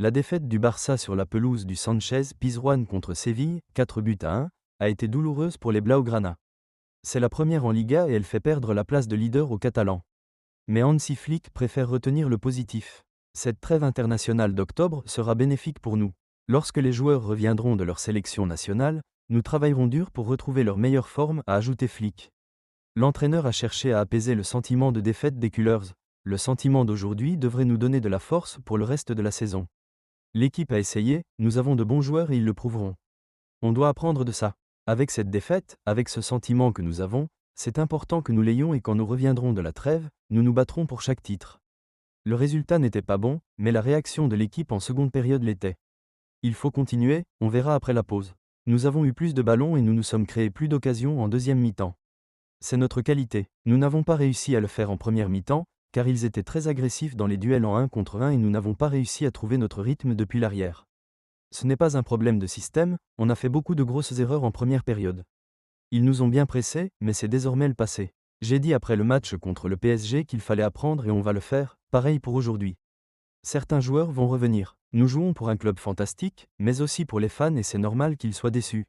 La défaite du Barça sur la pelouse du Sánchez-Pizjuán contre Séville, 4-1, a été douloureuse pour les Blaugrana. C'est la première en Liga et elle fait perdre la place de leader aux Catalans. Mais Hansi Flick préfère retenir le positif. Cette trêve internationale d'octobre sera bénéfique pour nous. Lorsque les joueurs reviendront de leur sélection nationale, nous travaillerons dur pour retrouver leur meilleure forme, a ajouté Flick. L'entraîneur a cherché à apaiser le sentiment de défaite des Cullers. Le sentiment d'aujourd'hui devrait nous donner de la force pour le reste de la saison. L'équipe a essayé, nous avons de bons joueurs et ils le prouveront. On doit apprendre de ça. Avec cette défaite, avec ce sentiment que nous avons, c'est important que nous l'ayons et quand nous reviendrons de la trêve, nous nous battrons pour chaque titre. Le résultat n'était pas bon, mais la réaction de l'équipe en seconde période l'était. Il faut continuer, on verra après la pause. Nous avons eu plus de ballons et nous nous sommes créés plus d'occasions en deuxième mi-temps. C'est notre qualité. Nous n'avons pas réussi à le faire en première mi-temps, car ils étaient très agressifs dans les duels en 1 contre 1 et nous n'avons pas réussi à trouver notre rythme depuis l'arrière. Ce n'est pas un problème de système, on a fait beaucoup de grosses erreurs en première période. Ils nous ont bien pressés, mais c'est désormais le passé. J'ai dit après le match contre le PSG qu'il fallait apprendre et on va le faire, pareil pour aujourd'hui. Certains joueurs vont revenir. Nous jouons pour un club fantastique, mais aussi pour les fans et c'est normal qu'ils soient déçus.